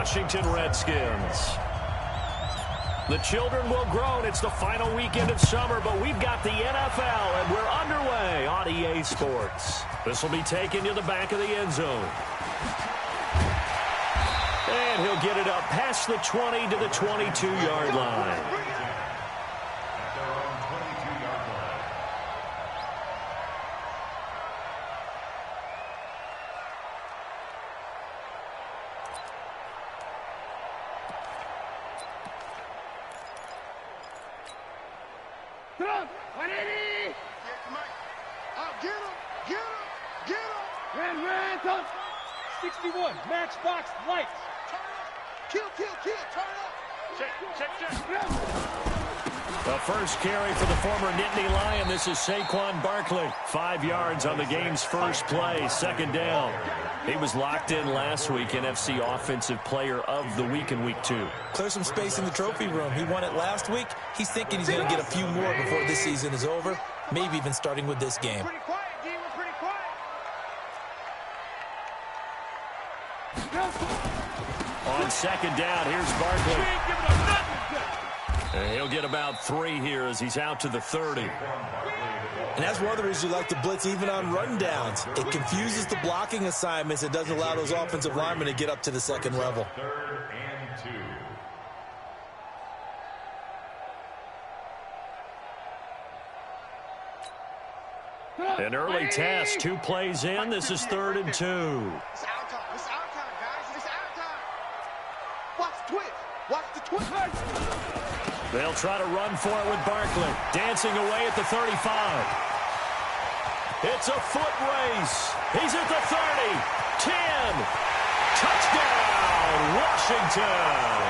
Washington Redskins. The children will groan. It's the final weekend of summer, but we've got the NFL, and we're underway on EA Sports. This will be taken to the back of the end zone. And he'll get it up past the 20 to the 22-yard line. Ran, 61, matchbox lights. Kill, turn up. Check. The first carry for the former Nittany Lion. This is Saquon Barkley. 5 yards on the game's first play, second down. He was locked in last week, NFC Offensive Player of the Week in Week 2. Clear some space in the trophy room. He won it last week. He's thinking he's going to get a few more before this season is over, maybe even starting with this game. Pretty quiet, D. We're pretty quiet. On second down, here's Barkley. And he'll get about 3 here as he's out to the 30. And that's one of the reasons you like to blitz even on run downs. It confuses the blocking assignments. It doesn't allow those offensive linemen to get up to the second level. 3rd and 2. An early test, 2 plays in. This is 3rd and 2. It's our time. It's our time, guys. It's our time. Watch the twist. Watch the twist. They'll try to run for it with Barkley. Dancing away at the 35. It's a foot race. He's at the 30. 10. Touchdown, Washington.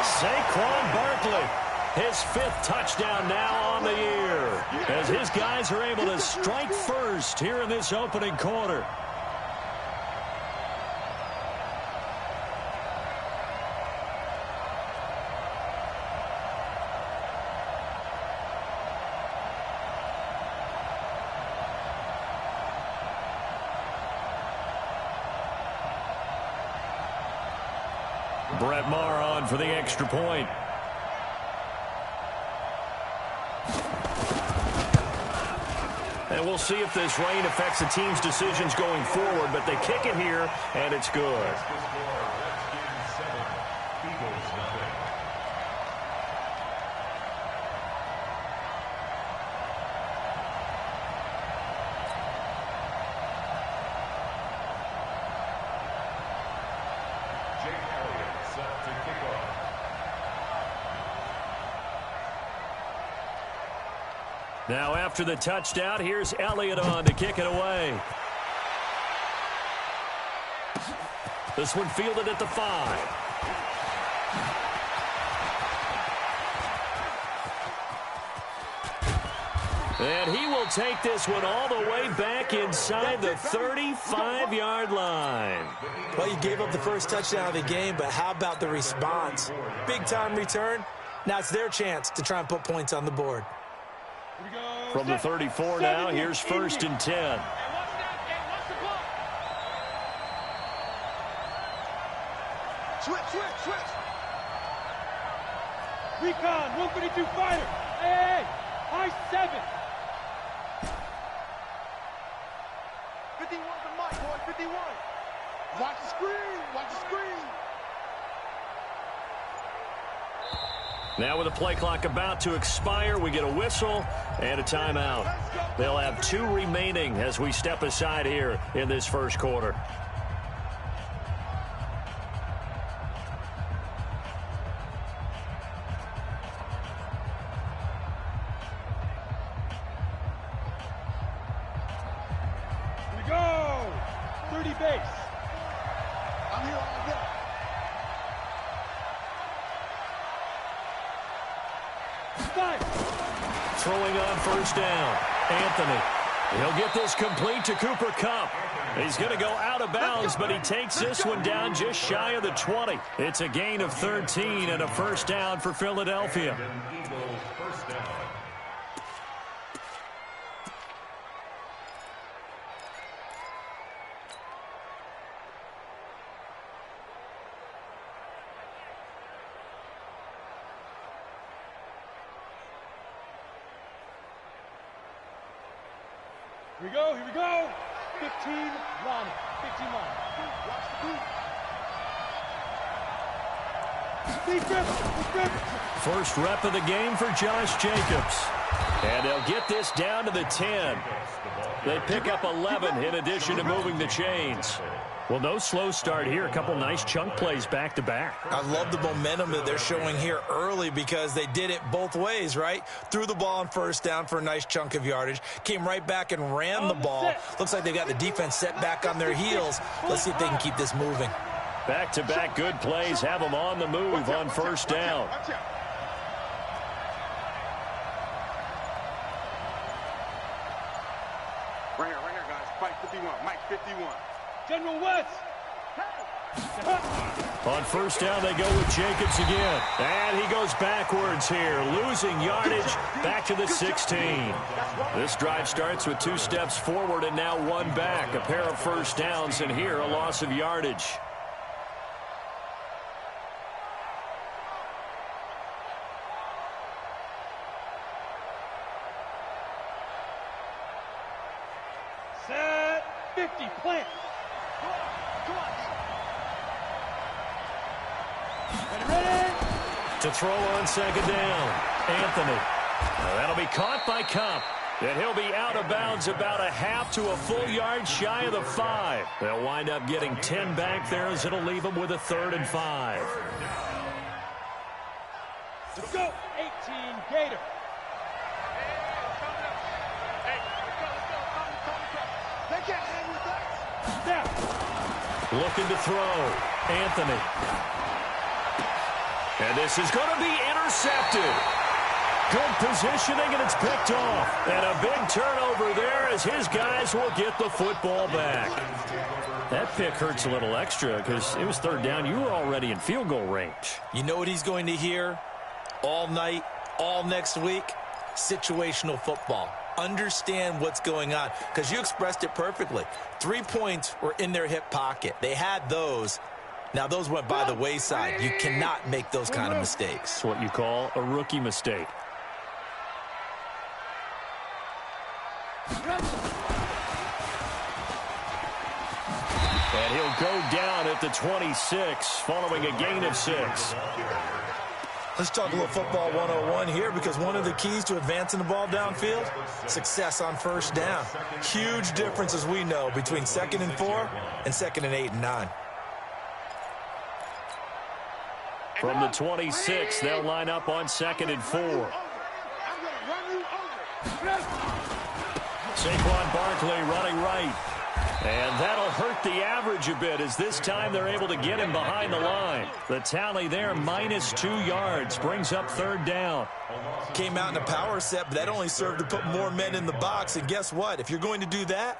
Saquon Barkley. His 5th touchdown now on the year. As his guys are able to strike first here in this opening quarter. Brett Maher on for the extra point. And we'll see if this rain affects the team's decisions going forward, but they kick it here, and it's good. Now after the touchdown, here's Elliott on to kick it away. This one fielded at the 5. And he will take this one all the way back inside the 35-yard line. Well, you gave up the first touchdown of the game, but how about the response? Big-time return. Now it's their chance to try and put points on the board. From the 34 now, here's 1st and 10. Switch. Recon, 152 fighter. Hey, high 7. 51 the mic, boy, 51. Watch the screen. Now with the play clock about to expire, we get a whistle and a timeout. They'll have 2 remaining as we step aside here in this first quarter. Here we go. 30 base. I'm here all day. Throwing on first down, Anthony. He'll get this complete to Cooper Kupp. He's going to go out of bounds, but he takes this one down just shy of the 20. It's a gain of 13 and a first down for Philadelphia. we go, here we go. 15 line. 15 line. Watch the boot. First rep of the game for Josh Jacobs. And they'll get this down to the 10. They pick up 11 in addition to moving the chains. Well, no slow start here. A couple nice chunk plays back-to-back. I love the momentum that they're showing here early because they did it both ways, right? Threw the ball on first down for a nice chunk of yardage. Came right back and ran the ball. Looks like they got the defense set back on their heels. Let's see if they can keep this moving. Back-to-back good plays have them on the move on first down. Right here, guys. Fight 51. Mike 51. General West. On first down, they go with Jacobs again. And he goes backwards here, losing yardage back to the 16. This drive starts with 2 steps forward and now 1 back. A pair of first downs, and here a loss of yardage. Set 50, plant. Ready? To throw on second down, Anthony. Now that'll be caught by Cup. And he'll be out of bounds about a half to a full yard shy of the 5. They'll wind up getting 10 back there as it'll leave them with a 3rd and 5. Let's go. 18, Gator. They can't hang with us. Snap. Looking to throw, Anthony. And this is going to be intercepted. Good positioning, and it's picked off. And a big turnover there as his guys will get the football back. That pick hurts a little extra because it was 3rd down. You were already in field goal range. You know what he's going to hear all night, all next week? Situational football. Understand what's going on, because you expressed it perfectly. 3 points were in their hip pocket. They had those. Now, those went by the wayside. You cannot make those kind of mistakes. It's what you call a rookie mistake. And he'll go down at the 26 following a gain of 6. Let's talk a little football 101 here, because one of the keys to advancing the ball downfield, success on first down. Huge difference, as we know, between 2nd and 4 and 2nd and 8 and 9. From the 26, they'll line up on 2nd and 4. I'm going to run you over. Saquon Barkley running right. And that'll hurt the average a bit, as this time they're able to get him behind the line. The tally there, minus 2 yards, brings up 3rd down. Came out in a power set, but that only served to put more men in the box. And guess what? If you're going to do that,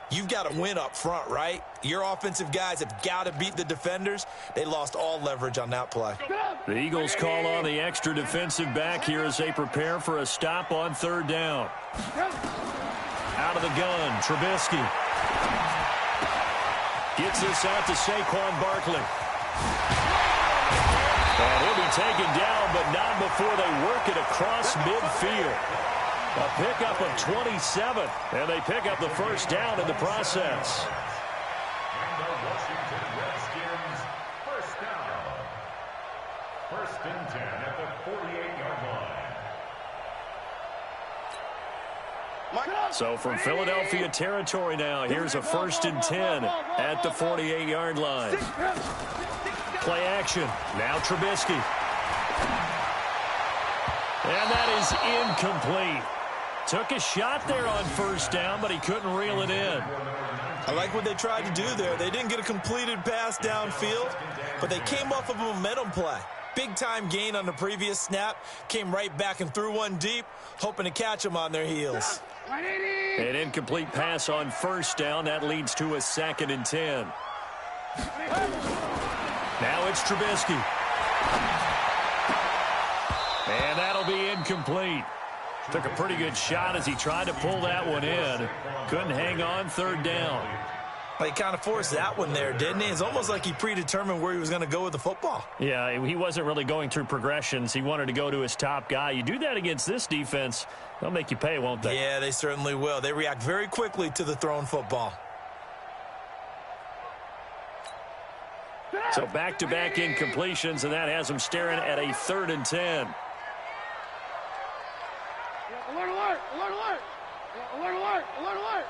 you've got to win up front, right? Your offensive guys have got to beat the defenders. They lost all leverage on that play. The Eagles call on the extra defensive back here as they prepare for a stop on 3rd down. Out of the gun, Trubisky. Gets this out to Saquon Barkley. And he'll be taken down, but not before they work it across midfield. A pickup of 27, and they pick up the first down in the process. And the Washington Redskins, first down. 1st and 10 at the 48-yard line. So from Philadelphia territory now, here's a 1st and 10 at the 48-yard line. Play action. Now Trubisky. And that is incomplete. Took a shot there on first down, but he couldn't reel it in. I like what they tried to do there. They didn't get a completed pass downfield, but they came off of a momentum play. Big-time gain on the previous snap. Came right back and threw one deep, hoping to catch them on their heels. An incomplete pass on first down. That leads to a 2nd and 10. Now it's Trubisky. And that'll be incomplete. Took a pretty good shot as he tried to pull that one in. Couldn't hang on 3rd down. He kind of forced that one there, didn't he? It's almost like he predetermined where he was going to go with the football. Yeah, he wasn't really going through progressions. He wanted to go to his top guy. You do that against this defense, they'll make you pay, won't they? Yeah, they certainly will. They react very quickly to the thrown football. So back-to-back incompletions, and that has him staring at a 3rd and 10. Alert, alert, alert, alert. Alert, alert, alert, alert.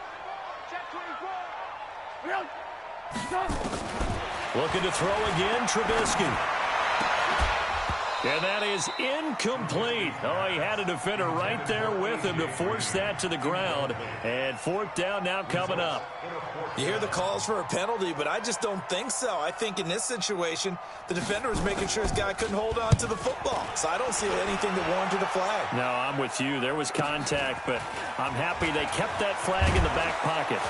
Check 24. Looking to throw again, Trubisky. And that is incomplete. Oh, he had a defender right there with him to force that to the ground. And 4th down now coming up. You hear the calls for a penalty, but I just don't think so. I think in this situation, the defender was making sure his guy couldn't hold on to the football. So I don't see anything that warranted a flag. No, I'm with you. There was contact, but I'm happy they kept that flag in the back pocket.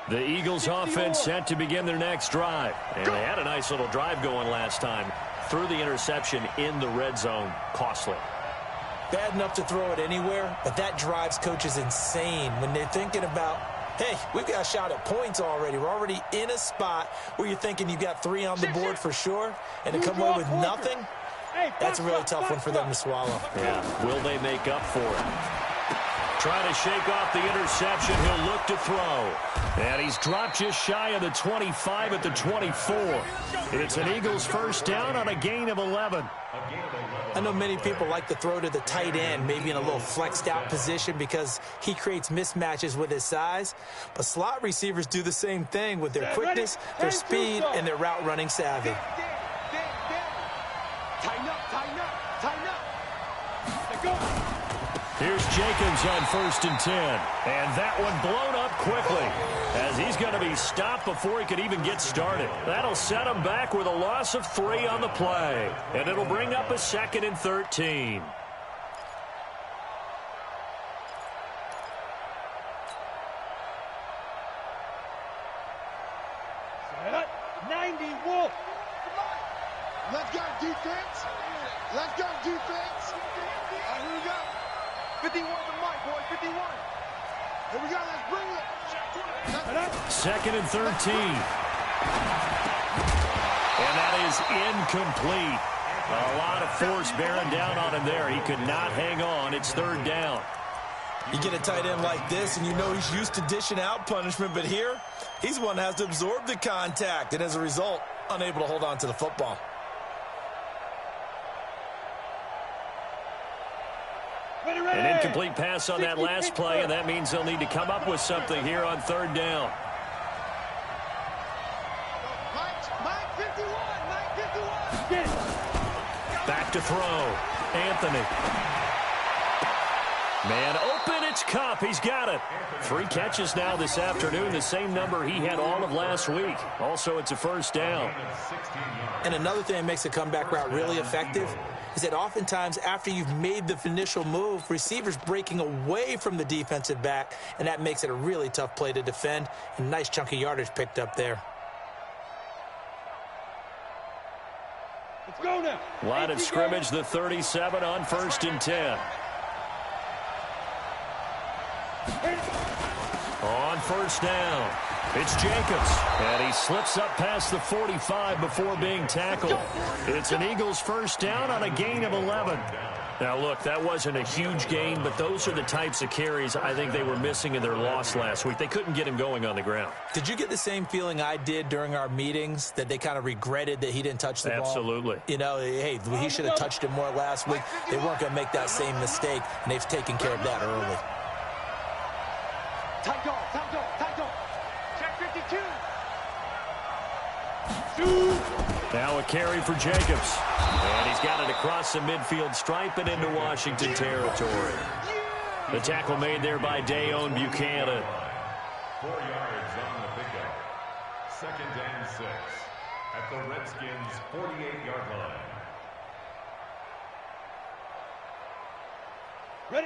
The Eagles offense set to begin their next drive. And they had a nice little drive going last time. Threw the interception in the red zone. Costly. Bad enough to throw it anywhere, but that drives coaches insane when they're thinking about, hey, we've got a shot at points already. We're already in a spot where you're thinking you've got 3 on the board for sure, and to come away with nothing, that's a really tough one for them to swallow. Yeah, will they make up for it? Trying to shake off the interception. He'll look to throw. And he's dropped just shy of the 25 at the 24. It's an Eagles 1st down on a gain of 11. I know many people like to throw to the tight end, maybe in a little flexed out position because he creates mismatches with his size. But slot receivers do the same thing with their quickness, their speed, and their route running savvy. Tighten up, tighten up, tighten up. Let go. Here's Jacobs on 1st and 10. And that one blown up quickly as he's going to be stopped before he could even get started. That'll set him back with a loss of 3 on the play. And it'll bring up a 2nd and 13. Set up. 90 Wolf. Let's go, defense. Let's go, defense. Here we go. 51 the mic, boy. 51. Here we go. Let's bring it. 2nd and 13. And that is incomplete. A lot of force bearing down on him there. He could not hang on. It's 3rd down. You get a tight end like this, and you know he's used to dishing out punishment, but here, he's one that has to absorb the contact, and as a result, unable to hold on to the football. An incomplete pass on that last play, and that means they'll need to come up with something here on 3rd down. Mike 51. Mike 51. Back to throw. Anthony. Man open, it's Kupp. He's got it. 3 catches now this afternoon, the same number he had all of last week. Also, it's a 1st down. And another thing that makes a comeback route really effective is that oftentimes after you've made the initial move, receivers breaking away from the defensive back, and that makes it a really tough play to defend. And nice chunk of yardage picked up there. Let's go now. Line of scrimmage, the 37 on 1st and 10. On 1st down, it's Jacobs, and he slips up past the 45 before being tackled. It's an Eagles 1st down on a gain of 11. Now, look, that wasn't a huge gain, but those are the types of carries I think they were missing in their loss last week. They couldn't get him going on the ground. Did you get the same feeling I did during our meetings, that they kind of regretted that he didn't touch the ball? Absolutely. You know, hey, he should have touched it more last week. They weren't going to make that same mistake, and they've taken care of that early. Tight dog, tight dog, tight dog. Check 52. Now a carry for Jacobs. And he's got it across the midfield stripe and into Washington territory. The tackle made there by Dayon Buchanan. 4 yards on the pickup. 2nd and 6 at the Redskins' 48-yard line.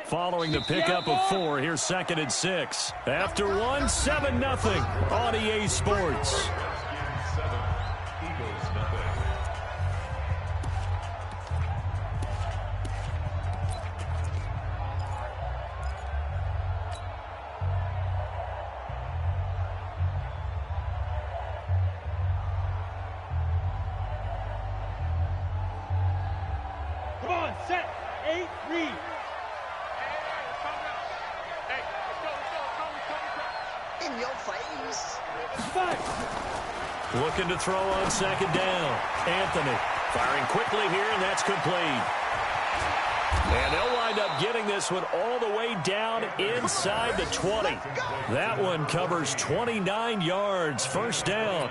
Following the pickup of 4, here's 2nd and 6. After 1, 7-0 on EA Sports. Come on, set, 8, read. In your face. Looking to throw on 2nd down. Anthony firing quickly here, and that's complete. And they'll wind up getting this one all the way down inside the 20. That one covers 29 yards. 1st down.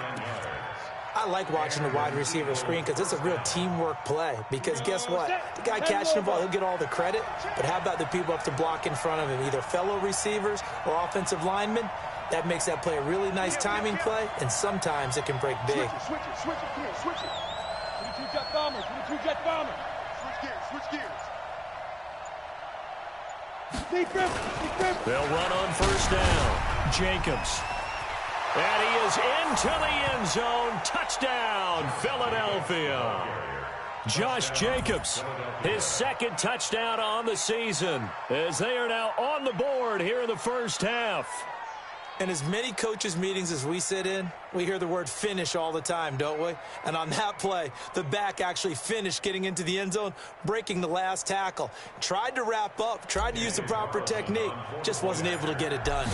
I like watching the wide receiver screen because it's a real teamwork play. Because guess what? The guy catching the ball, he'll get all the credit. But how about the people up to block in front of him, either fellow receivers or offensive linemen? That makes that play a really nice timing play, and sometimes it can break big. Switch it. Come on, switch it. 22 jet bombers, 22 jet bombers. Switch gears. Deep grip. They'll run on 1st down. Jacobs. And he is into the end zone. Touchdown, Philadelphia. Josh Jacobs, his 2nd touchdown on the season, as they are now on the board here in the 1st half. In as many coaches' meetings as we sit in, we hear the word finish all the time, don't we? And on that play, the back actually finished getting into the end zone, breaking the last tackle. Tried to wrap up, tried to use the proper technique, just wasn't able to get it done.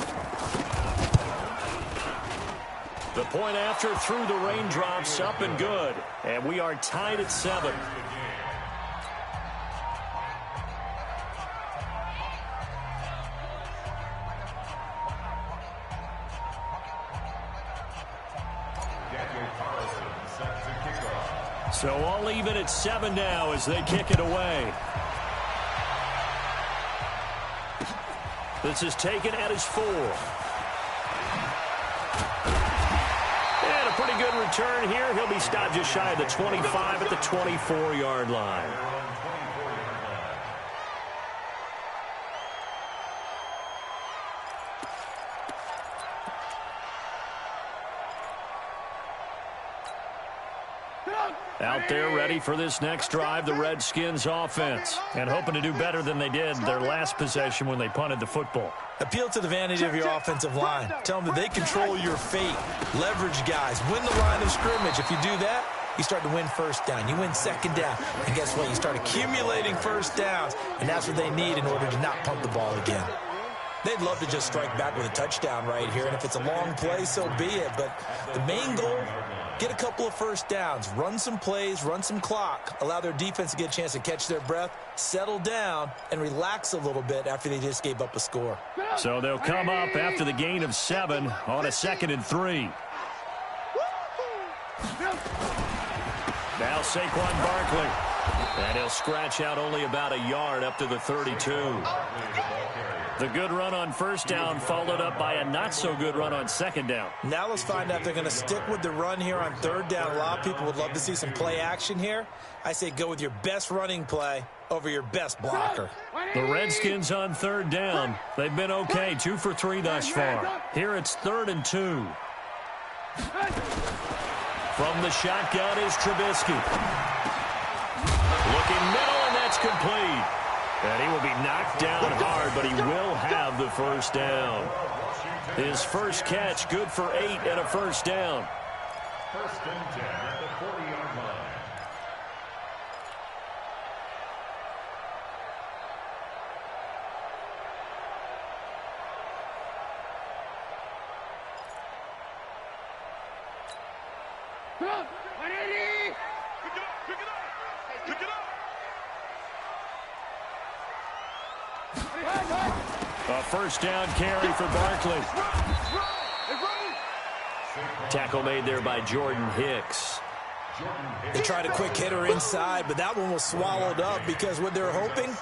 The point after through the raindrops, up and good. And we are tied at 7. So all even at 7 now as they kick it away. This is taken at his 4. And a pretty good return here. He'll be stopped just shy of the 25 at the 24-yard line. Out there ready for this next drive, the Redskins offense, and hoping to do better than they did their last possession when they punted the football. Appeal to the vanity of your offensive line. Tell them that they control your fate. Leverage guys. Win the line of scrimmage. If you do that, you start to win 1st down. You win 2nd down. And guess what? You start accumulating 1st downs, and that's what they need in order to not punt the ball again. They'd love to just strike back with a touchdown right here, and if it's a long play, so be it. But the main goal, get a couple of 1st downs, run some plays, run some clock, allow their defense to get a chance to catch their breath, settle down, and relax a little bit after they just gave up a score. So they'll come up after the gain of 7 on a 2nd and 3. Now Saquon Barkley. And he'll scratch out only about a yard up to the 32. The good run on 1st down followed up by a not-so-good run on 2nd down. Now let's find out if they're going to stick with the run here on 3rd down. A lot of people would love to see some play action here. I say go with your best running play over your best blocker. The Redskins on 3rd down. They've been okay, 2 for 3 thus far. Here it's 3rd and 2. From the shotgun is Trubisky. Looking middle, and that's complete. And he will be knocked down hard, but he will have the 1st down. His 1st catch, good for 8 and a 1st down. 1st and 10 at the 40-yard line. A 1st down carry for Barkley. Tackle made there by Jordan Hicks. They tried a quick hitter inside, but that one was swallowed up because what they're hoping,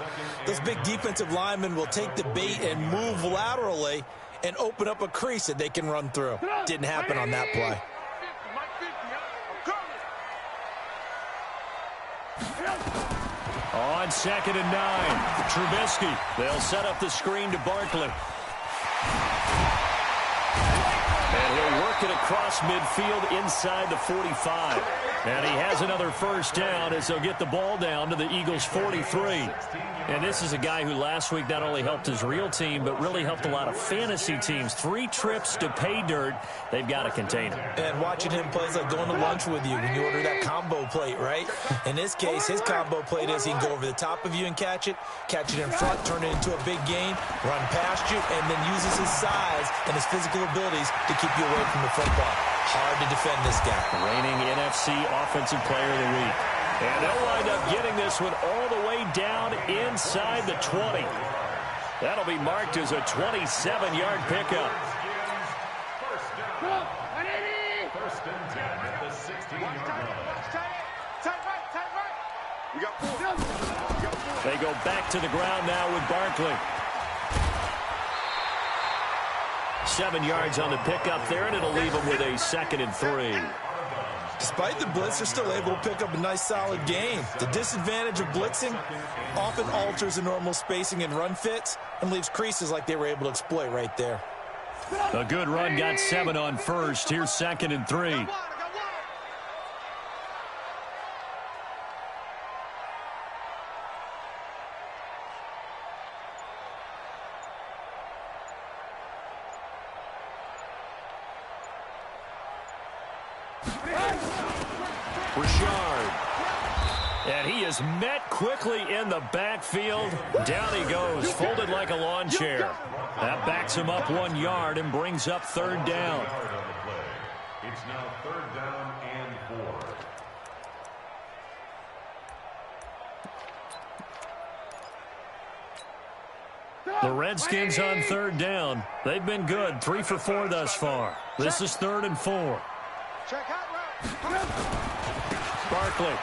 those big defensive linemen will take the bait and move laterally and open up a crease that they can run through. Didn't happen on that play. On 2nd and 9, Trubisky. They'll set up the screen to Barkley. And he'll work it across midfield inside the 45. And he has another first down as they'll get the ball down to the Eagles' 43. And this is a guy who last week not only helped his real team, but really helped a lot of fantasy teams. 3 trips to pay dirt. They've got to contain him. And watching him play is like going to lunch with you when you order that combo plate, right? In this case, his combo plate is he can go over the top of you and catch it in front, turn it into a big gain, run past you, and then uses his size and his physical abilities to keep you away from the football. Hard to defend this guy. Reigning NFC Offensive Player of the Week. And they'll wind up getting this one all the way down inside the 20. That'll be marked as a 27-yard pickup. First and 10 at the 16-yard line. Tight right. We got 4. They go back to the ground now with Barkley. 7 yards on the pickup there, and it'll leave them with a 2nd and 3. Despite the blitz, they're still able to pick up a nice, solid gain. The disadvantage of blitzing often alters the normal spacing and run fits and leaves creases like they were able to exploit right there. A good run got 7 on first. Here's 2nd and 3. And he is met quickly in the backfield. Down he goes, folded like a lawn chair. That backs him up 1 yard and brings up 3rd down. It's now 3rd down and 4. The Redskins on 3rd down. They've been good, 3 for 4 thus far. This is 3rd and 4. Barkley.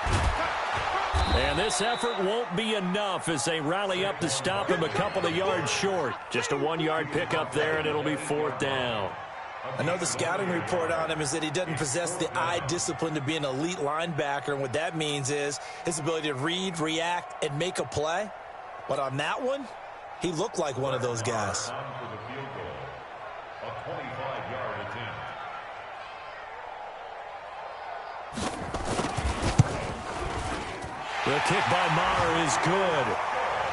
And this effort won't be enough as they rally up to stop him a couple of yards short. Just a 1-yard pickup there, and it'll be 4th down. I know the scouting report on him is that he doesn't possess the eye discipline to be an elite linebacker, and what that means is his ability to read, react, and make a play. But on that one, he looked like one of those guys. For the field goal, a 25-yard attempt. The kick by Maher is good.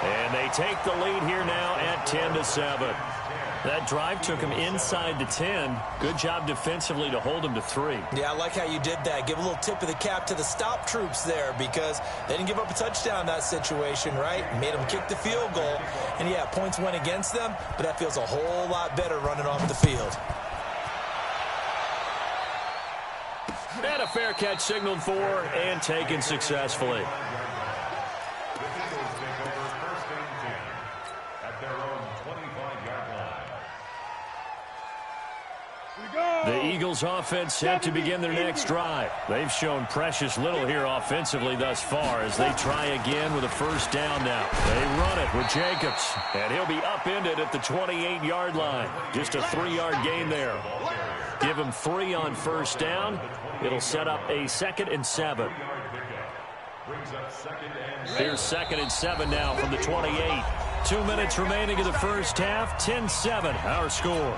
And they take the lead here now at 10-7. That drive took him inside the 10. Good job defensively to hold him to 3. Yeah, I like how you did that. Give a little tip of the cap to the stop troops there because they didn't give up a touchdown in that situation, right? Made them kick the field goal. And, yeah, points went against them, but that feels a whole lot better running off the field. And a fair catch signaled for and taken successfully. The Eagles offense set to begin their next drive. They've shown precious little here offensively thus far as they try again with a first down now. They run it with Jacobs, and he'll be upended at the 28-yard line. Just a 3-yard gain there. Give him 3 on first down. It'll set up a 2nd and 7. Here's 2nd and 7 now from the 28. 2 minutes remaining in the first half. 10-7, our score.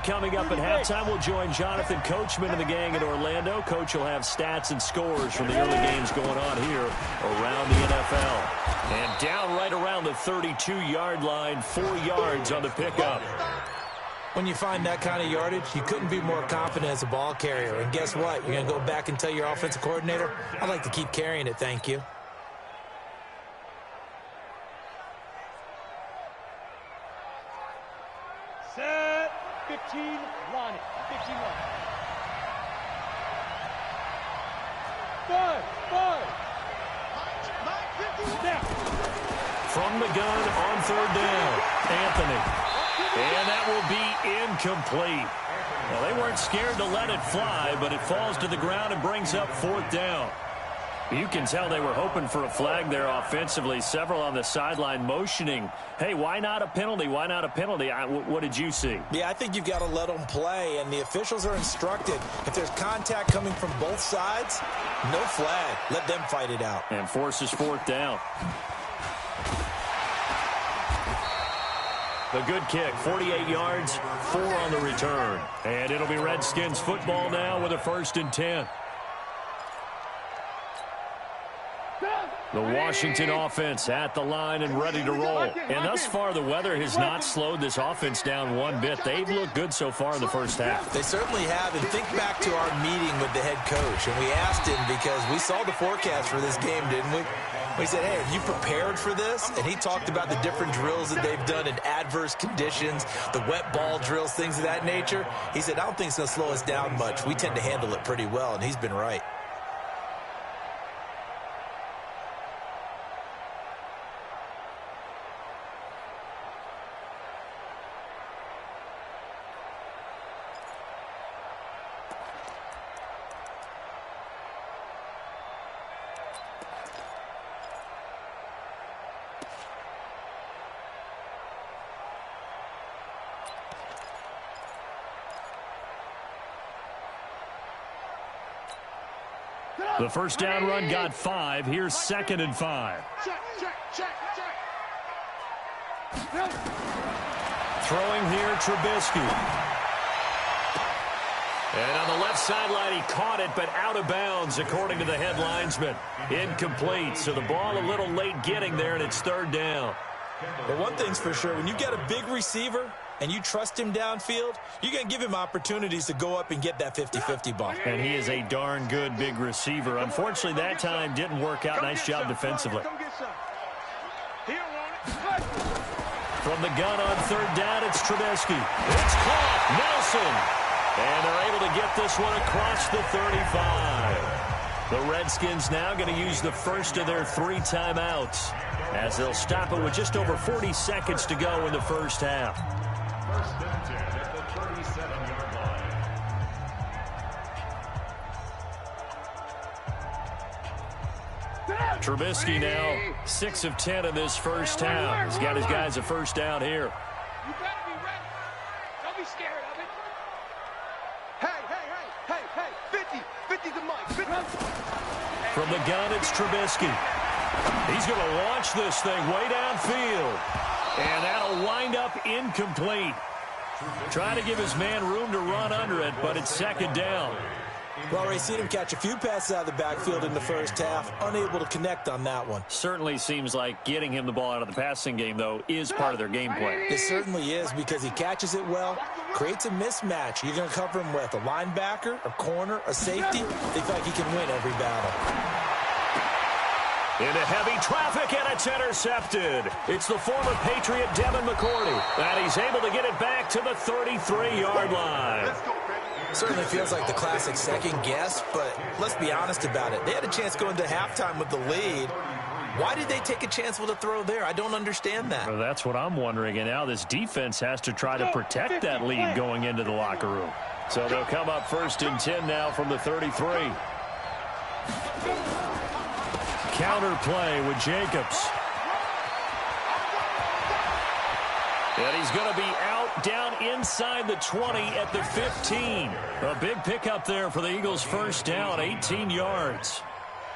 Coming up at halftime, we'll join Jonathan Coachman and the gang in Orlando. Coach will have stats and scores from the early games going on here around the NFL. And down right around the 32-yard line, 4 yards on the pickup. When you find that kind of yardage, you couldn't be more confident as a ball carrier. And guess what? You're going to go back and tell your offensive coordinator, I'd like to keep carrying it, thank you. Set. 15, line it. 15 line. 5. Snap. From the gun on 3rd down, Anthony. And that will be incomplete. Well, they weren't scared to let it fly, but it falls to the ground and brings up 4th down. You can tell they were hoping for a flag there offensively. Several on the sideline motioning, hey, why not a penalty? Why not a penalty? What did you see? Yeah, I think you've got to let them play, and the officials are instructed. If there's contact coming from both sides, no flag. Let them fight it out. And forces fourth down. The good kick, 48 yards, 4 on the return. And it'll be Redskins football now with a 1st and 10. The Washington offense at the line and ready to roll. And thus far, the weather has not slowed this offense down one bit. They've looked good so far in the first half. They certainly have. And think back to our meeting with the head coach. And we asked him because we saw the forecast for this game, didn't we? We said, hey, have you prepared for this? And he talked about the different drills that they've done in adverse conditions, the wet ball drills, things of that nature. He said, I don't think it's going to slow us down much. We tend to handle it pretty well, and he's been right. The first down run got 5. Here's 2nd and 5. Throwing here, Trubisky. And on the left sideline, he caught it, but out of bounds, according to the head linesman. Incomplete, so the ball a little late getting there, and it's 3rd down. Well, one thing's for sure, when you get a big receiver and you trust him downfield, you're going to give him opportunities to go up and get that 50-50 ball. And he is a darn good big receiver. Unfortunately, that time didn't work out. Nice job defensively. From the gun on 3rd down, it's Trubisky. It's caught. Nelson. And they're able to get this one across the 35. The Redskins now going to use the first of their 3 timeouts as they'll stop it with just over 40 seconds to go in the first half. 1st and 10 at the 37-yard line. Trubisky now 6 of 10 in this first half. He's got his guys a first down here. You better be ready. Don't be scared of it. Hey, 50 the mic. 50. From the gun, it's Trubisky. He's going to launch this thing way downfield. And that'll wind up incomplete. Trying to give his man room to run under it, but it's 2nd down. Well, already seen him catch a few passes out of the backfield in the first half, unable to connect on that one. Certainly seems like getting him the ball out of the passing game, though, is part of their game plan. It certainly is because he catches it well, creates a mismatch. You're going to cover him with a linebacker, a corner, a safety. They feel like he can win every battle. Into heavy traffic, and it's intercepted. It's the former Patriot Devin McCourty, and he's able to get it back to the 33-yard line. Certainly feels like the classic second guess, but let's be honest about it. They had a chance going to halftime with the lead. Why did they take a chance with a throw there? I don't understand that. Well, that's what I'm wondering, and now this defense has to try to protect that lead going into the locker room. So they'll come up 1st and 10 now from the 33. Counter play with Jacobs. And he's going to be out down inside the 20 at the 15. A big pickup there for the Eagles' first down, 18 yards.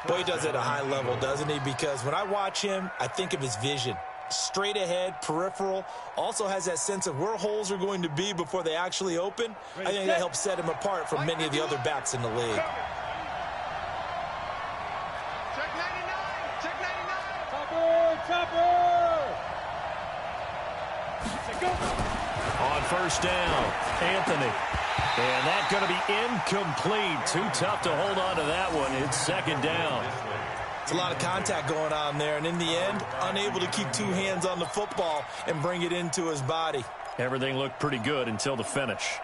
Boy, he does it at a high level, doesn't he? Because when I watch him, I think of his vision. Straight ahead, peripheral, also has that sense of where holes are going to be before they actually open. I think that helps set him apart from many of the other backs in the league. On first down, Anthony. And that's going to be incomplete. Too tough to hold on to that one. It's 2nd down. It's a lot of contact going on there, and in the end, unable to keep 2 hands on the football and bring it into his body. Everything looked pretty good until the finish.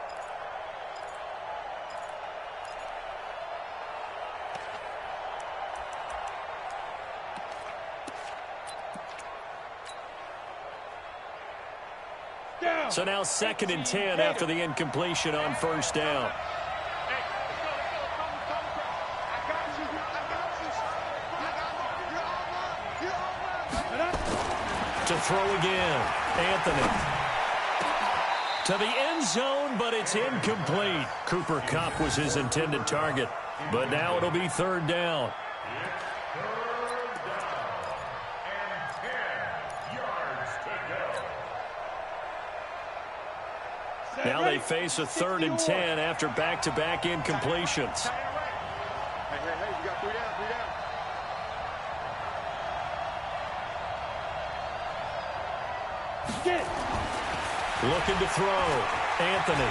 So now 2nd and 10 after the incompletion on first down. To throw again, Anthony. To the end zone, but it's incomplete. Cooper Kupp was his intended target, but now it'll be third down. Now they face a 3rd and 10 after back-to-back incompletions. Hey, you got 3 down, 3 down. Looking to throw. Anthony.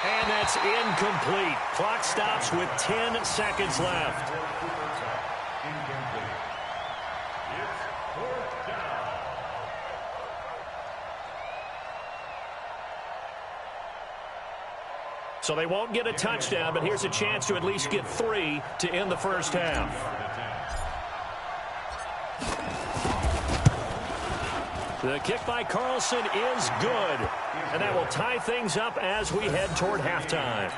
And that's incomplete. Clock stops with 10 seconds left. So they won't get a touchdown, but here's a chance to at least get 3 to end the first half. The kick by Carlson is good, and that will tie things up as we head toward halftime.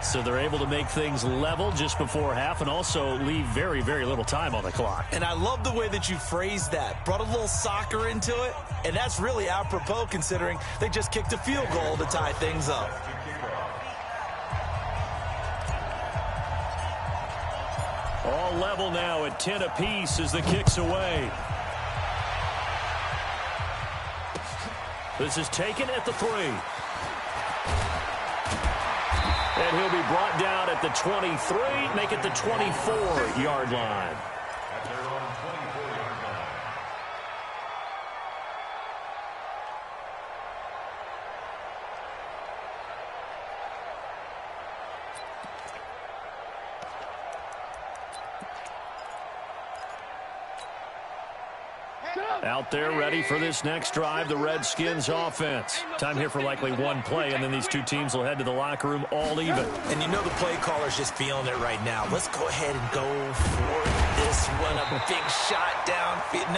So they're able to make things level just before half and also leave very, very little time on the clock. And I love the way that you phrased that. Brought a little soccer into it, and that's really apropos considering they just kicked a field goal to tie things up. All level now at 10 apiece as the kick's away. This is taken at the 3. And he'll be brought down at the 23, make it the 24-yard line. At their own 24-yard line. Out there ready for this next drive, the Redskins offense. Time here for likely one play, and then these two teams will head to the locker room all even. And you know the play caller's just feeling it right now. Let's go ahead and go for this one. A big shot downfield.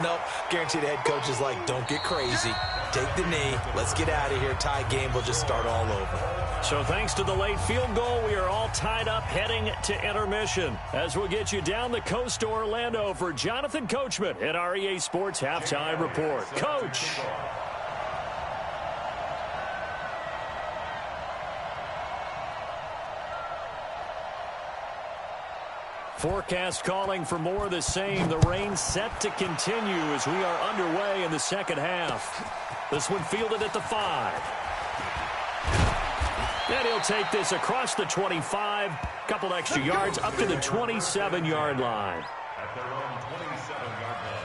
Nope. Guarantee the head coach is like, don't get crazy. Take the knee. Let's get out of here. Tie game will just start all over. So thanks to the late field goal, we are all tied up heading to intermission. As we'll get you down the coast to Orlando for Jonathan Coachman at our EA Sports Halftime Report. Coach. Forecast calling for more of the same. The rain set to continue as we are underway in the second half. This one fielded at the 5. And he'll take this across the 25, couple extra yards up to the 27-yard line. At their own 27-yard line.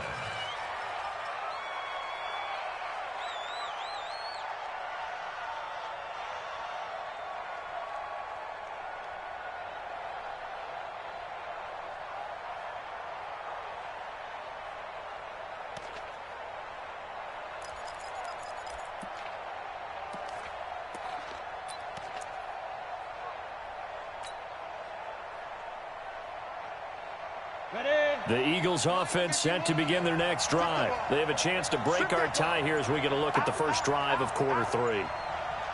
The Eagles offense set to begin their next drive. They have a chance to break our tie here as we get a look at the first drive of quarter 3.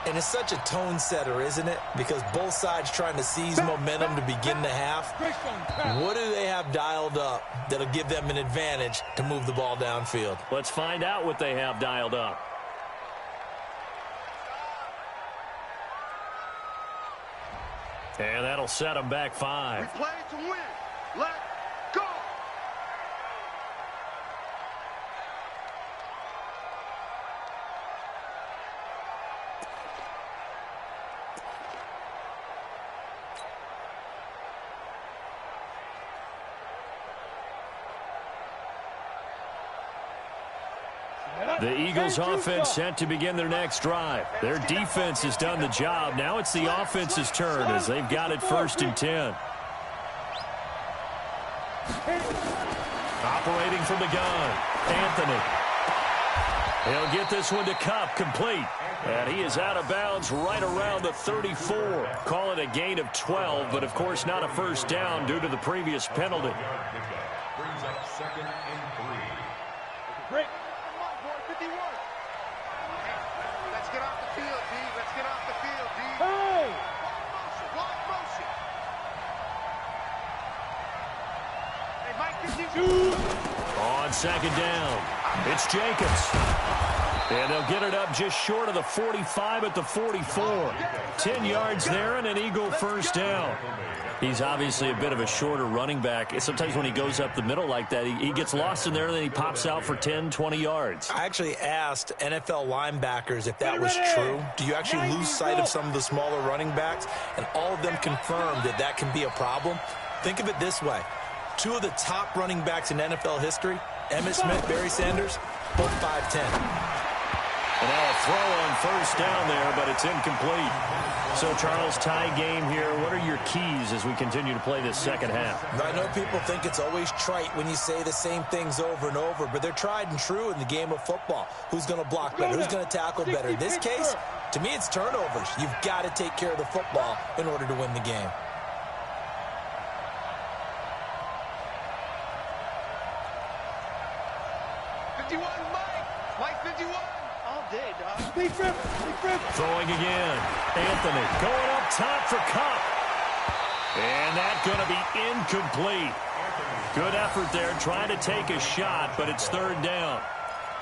And it's such a tone setter, isn't it? Because both sides trying to seize momentum to begin the half. What do they have dialed up that'll give them an advantage to move the ball downfield? Let's find out what they have dialed up. And that'll set them back 5. We play to win. Let's go. The Eagles offense set to begin their next drive. Their defense has done the job. Now it's the offense's turn as they've got it 1st and 10. Operating from the gun, Anthony. He'll get this one to Kupp, complete. And he is out of bounds right around the 34. Call it a gain of 12, but of course not a first down due to the previous penalty. Brings up 2nd and 3. Break. Come on, boy, 51. Let's get off the field, D. Let's get off the field, D. Hey! Block motion. Hey, Mike, 52. On on second down. It's Jacobs. And they'll get it up just short of the 45 at the 44. 10 yards there and an Eagle first down. He's obviously a bit of a shorter running back. Sometimes when he goes up the middle like that, he gets lost in there, and then he pops out for 10, 20 yards. I actually asked NFL linebackers if that was true. Do you actually lose sight of some of the smaller running backs? And all of them confirmed that that can be a problem. Think of it this way. Two of the top running backs in NFL history, Emmitt Smith, Barry Sanders, both 5'10". And now a throw on first down there, but it's incomplete. So, Charles, tie game here. What are your keys as we continue to play this second half? I know people think it's always trite when you say the same things over and over, but they're tried and true in the game of football. Who's going to block better? Who's going to tackle better? In this case, to me, it's turnovers. You've got to take care of the football in order to win the game. Throwing again. Anthony going up top for Cup. And that's going to be incomplete. Good effort there trying to take a shot, but it's third down.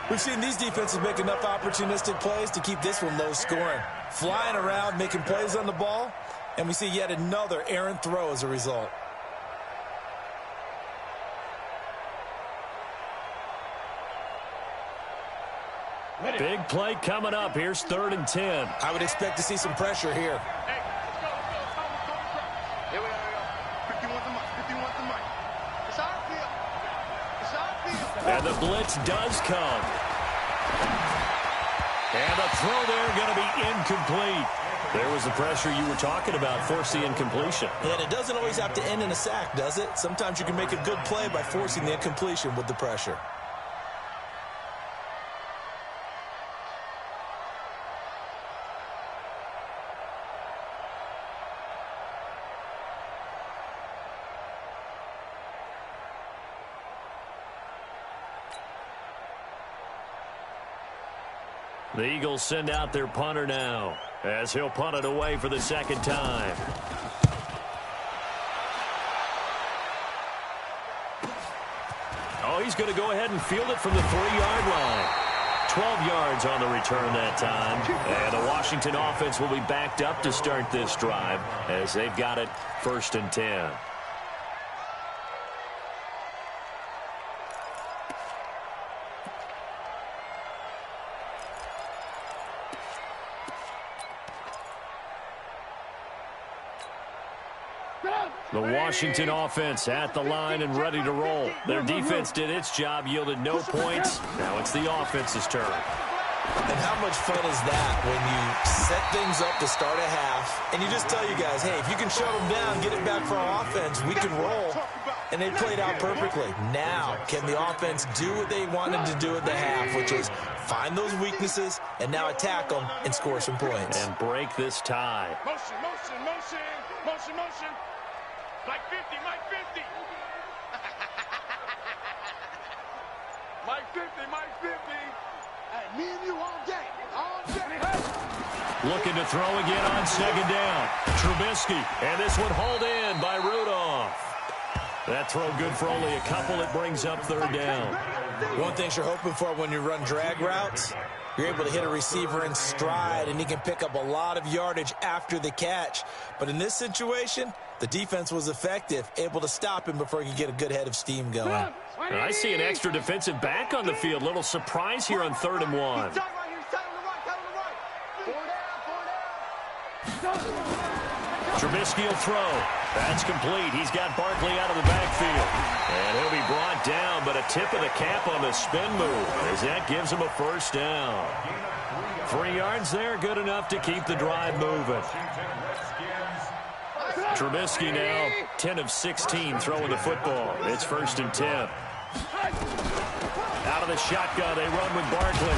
We've seen these defenses make enough opportunistic plays to keep this one low scoring. Flying around, making plays on the ball, and we see yet another errant throw as a result. Big play coming up. Here's 3rd and 10. I would expect to see some pressure here. Hey, let's go. Here we go. 51's the mic. 51's the mic. It's our field. It's our field. And the blitz does come. And the throw there going to be incomplete. There was the pressure you were talking about, force the incompletion. And it doesn't always have to end in a sack, does it? Sometimes you can make a good play by forcing the incompletion with the pressure. The Eagles send out their punter now as he'll punt it away for the second time. Oh, he's going to go ahead and field it from the 3-yard line. 12 yards on the return that time. And the Washington offense will be backed up to start this drive as they've got it 1st and 10. The Washington offense at the line and ready to roll. Their defense did its job, yielded no points. Now it's the offense's turn. And how much fun is that when you set things up to start a half and you just tell you guys, hey, if you can shut them down, get it back for our offense, we can roll. And they played out perfectly. Now, can the offense do what they wanted to do at the half, which is find those weaknesses and now attack them and score some points. And break this tie. Motion, motion, motion, motion, motion. Mike 50, Mike 50. Mike 50, Mike 50. Hey, me and you all day, all day. Hey. Looking to throw again on second down. Trubisky, and this one hauled in by Rudolph. That throw good for only a couple. It brings up third down. One thing you're hoping for when you run drag routes, you're able to hit a receiver in stride, and he can pick up a lot of yardage after the catch. But in this situation, the defense was effective, able to stop him before he could get a good head of steam going. And I see an extra defensive back on the field. Little surprise here on 3rd and 1. Trubisky will throw. That's complete. He's got Barkley out of the backfield. And he'll be brought down, but a tip of the cap on the spin move as that gives him a first down. 3 yards there, good enough to keep the drive moving. Trubisky now 10 of 16 throwing the football. It's 1st and 10. Out of the shotgun, they run with Barkley.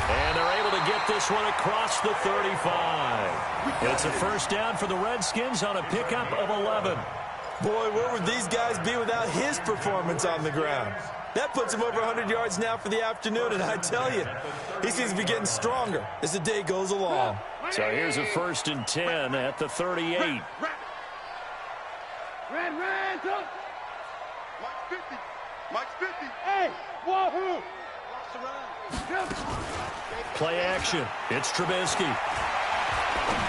And they're able to get this one across the 35. It's a first down for the Redskins on a pickup of 11. Boy, where would these guys be without his performance on the ground? That puts him over 100 yards now for the afternoon, and I tell you, he seems to be getting stronger as the day goes along. So here's a 1st and 10 at the 38. Red, go. Mike 50. Mike's 50. Hey, wahoo! Watch the run. Play action. It's Trubisky.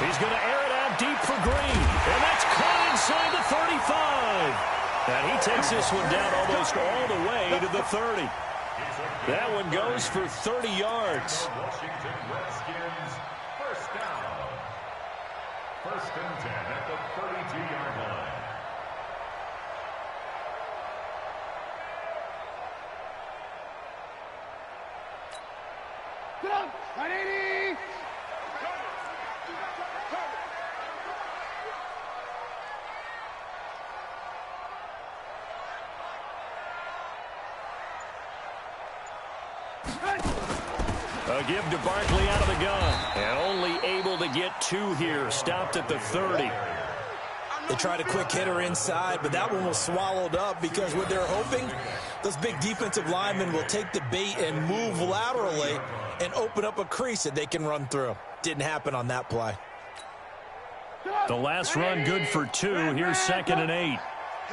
He's going to air it out deep for Green. And that's caught inside the 35. And he takes this one down almost all the way to the 30. That one goes for 30 yards. Washington Redskins, first down. First and 10 at the 32-yard line. Get up! 180! A give to Barkley out of the gun. And only able to get 2 here. Stopped at the 30. They tried a quick hitter inside, but that one was swallowed up because what they're hoping, those big defensive linemen will take the bait and move laterally and open up a crease that they can run through. Didn't happen on that play. The last run good for 2. Here's 2nd and 8. Here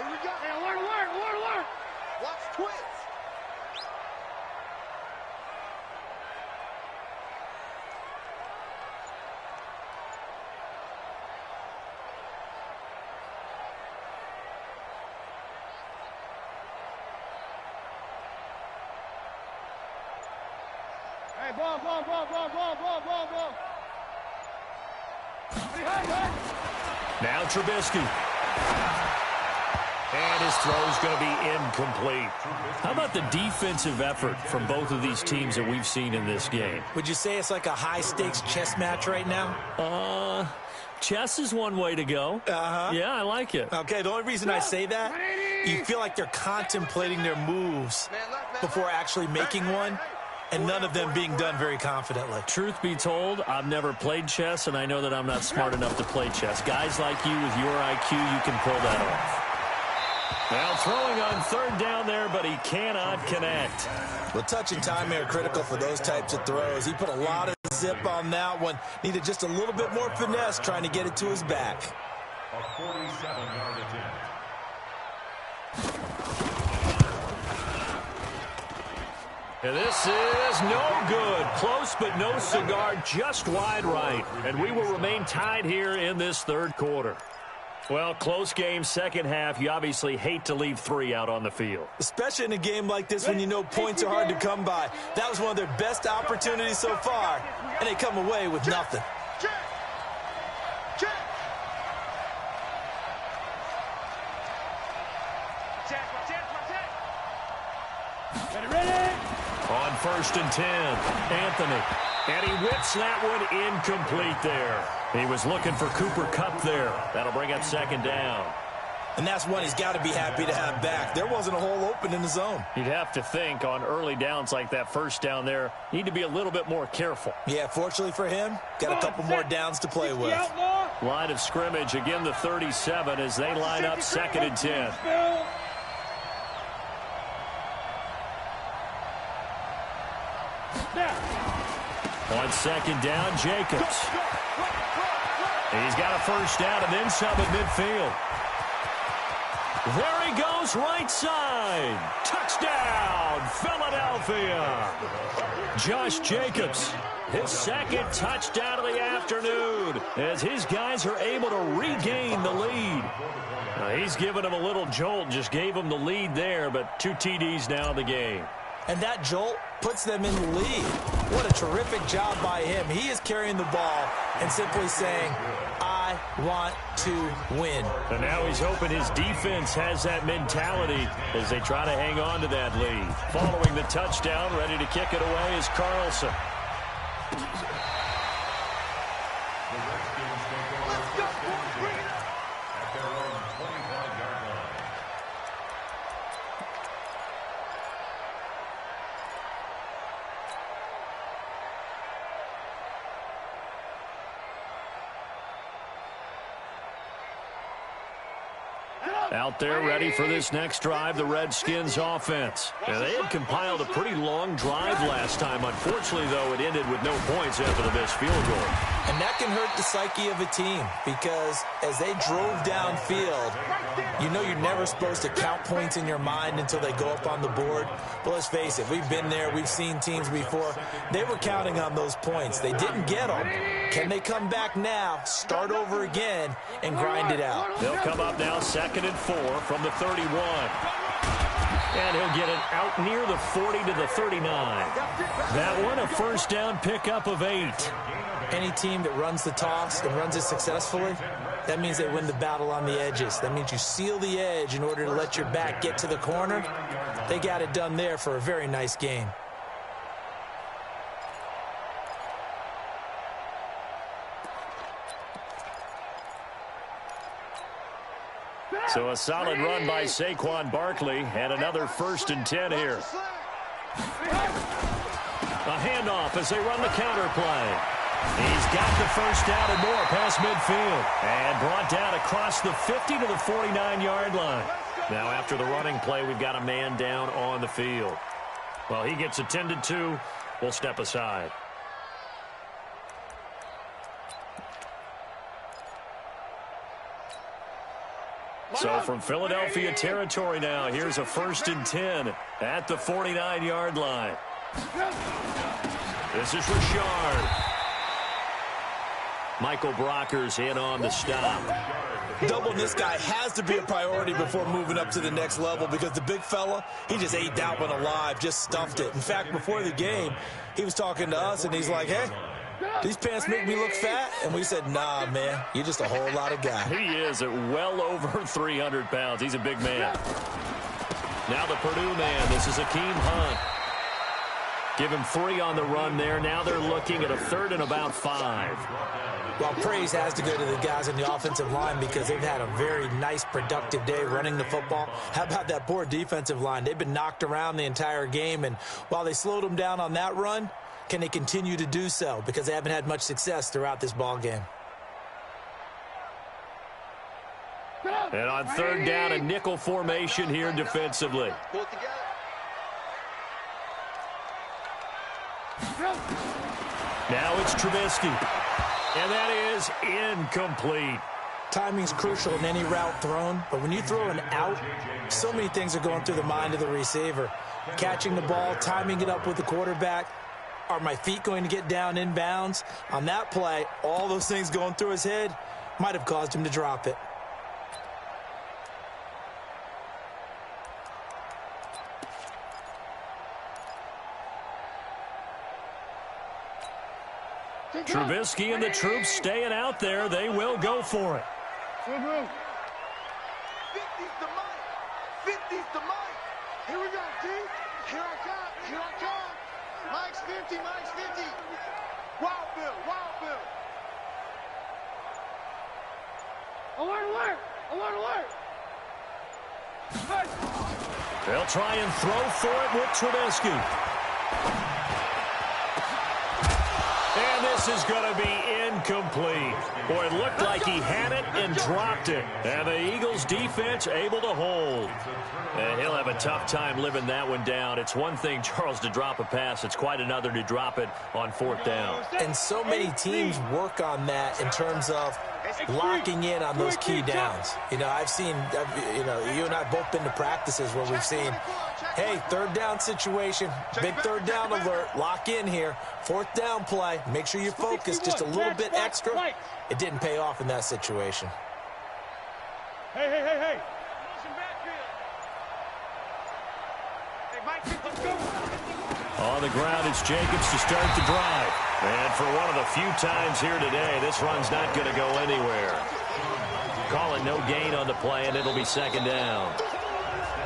we go. Hey, alert, alert, alert, alert! Watch twins. Hey, ball, ball, ball, ball, ball, ball, ball, ball. Hey, hey, hey! Now Trubisky. And his throw's going to be incomplete. How about the defensive effort from both of these teams that we've seen in this game? Would you say it's like a high-stakes chess match right now? Chess is one way to go. Yeah, I like it. Okay, the only reason I say that, you feel like they're contemplating their moves before actually making one, and none of them being done very confidently. Truth be told, I've never played chess, and I know that I'm not smart enough to play chess. Guys like you with your IQ, you can pull that off. Now throwing on 3rd down there, but he cannot connect. Well, touch and timing are critical for those types of throws. He put a lot of zip on that one. Needed just a little bit more finesse trying to get it to his back. A 47-yard attempt. And this is no good. Close, but no cigar, just wide right. And we will remain tied here in this 3rd quarter. Well, close game, second half. You obviously hate to leave 3 out on the field. Especially in a game like this when you know points are hard to come by. That was one of their best opportunities so far, and they come away with nothing. Check. Check. Ready, ready! On 1st and 10, Anthony. And he whips that one incomplete there. He was looking for Cooper Kupp there. That'll bring up 2nd down. And that's one he's got to be happy to have back. There wasn't a hole open in the zone. You'd have to think on early downs like that 1st down there, need to be a little bit more careful. Yeah, fortunately for him, got a couple more downs to play with. Line of scrimmage, again the 37 as they line up 2nd and 10. On 2nd down, Jacobs. He's got a 1st down and then some at midfield. There he goes, right side. Touchdown, Philadelphia. Josh Jacobs, his 2nd touchdown of the afternoon as his guys are able to regain the lead. Now, he's given him a little jolt, just gave him the lead there, but 2 TDs now in the game. And that jolt puts them in the lead. What a terrific job by him. He is carrying the ball and simply saying, I want to win. And now he's hoping his defense has that mentality as they try to hang on to that lead. Following the touchdown, ready to kick it away is Carlson. Out there ready for this next drive, the Redskins offense. Now, they had compiled a pretty long drive last time. Unfortunately, though, it ended with no points after the missed field goal. And that can hurt the psyche of a team because as they drove downfield, you know you're never supposed to count points in your mind until they go up on the board. But let's face it, we've been there. We've seen teams before. They were counting on those points. They didn't get them. Can they come back now, start over again, and grind it out? They'll come up now 2nd and 4 from the 31. And he'll get it out near the 40 to the 39. That one a first down pickup of 8. Any team that runs the toss and runs it successfully, that means they win the battle on the edges. That means you seal the edge in order to let your back get to the corner. They got it done there for a very nice game. So a solid run by Saquon Barkley and another 1st and 10 here. A handoff as they run the counter play. He's got the first down and more past midfield. And brought down across the 50 to the 49-yard line. Now after the running play, we've got a man down on the field. Well, he gets attended to. We'll step aside. So from Philadelphia territory now, here's a 1st and 10 at the 49-yard line. This is Richard. Michael Brockers in on the stop. Doubling this guy has to be a priority before moving up to the next level because the big fella, he just ate that one alive, just stuffed it. In fact, before the game, he was talking to us, and he's like, hey, these pants make me look fat? And we said, nah, man, you're just a whole lot of guy. He is at well over 300 pounds. He's a big man. Now the Purdue man. This is Akeem Hunt. Give him 3 on the run there. Now they're looking at a 3rd and about 5. Well, praise has to go to the guys on the offensive line because they've had a very nice, productive day running the football. How about that poor defensive line? They've been knocked around the entire game, and while they slowed them down on that run, can they continue to do so? Because they haven't had much success throughout this ball game. And on 3rd down, a nickel formation here defensively. Now it's Trubisky. And that is incomplete. Timing's crucial in any route thrown, but when you throw an out, so many things are going through the mind of the receiver. Catching the ball, timing it up with the quarterback. Are my feet going to get down inbounds? On that play, all those things going through his head might have caused him to drop it. Trubisky and the troops staying out there. They will go for it. 50's the mic. 50's the mic. Here we go, D. Here I come. Here I come. Mike's 50. Mike's 50. Wild Bill. Wild Bill. Alert, alert. Alert, alert. They'll try and throw for it with Trubisky. And this is going to be incomplete. Boy, it looked like he had it and dropped it. And the Eagles defense able to hold. And he'll have a tough time living that one down. It's one thing, Charles, to drop a pass. It's quite another to drop it on 4th down. And so many teams work on that in terms of locking in on those key downs. You know, I've seen, you and I both been to practices where we've seen, hey, 3rd down situation, big 3rd down alert, lock in here, 4th down play, make sure you focus just a little bit extra. It didn't pay off in that situation. Hey, hey, hey, hey. On the ground, it's Jacobs to start the drive. And for one of the few times here today, this run's not going to go anywhere. Call it no gain on the play, and it'll be 2nd down.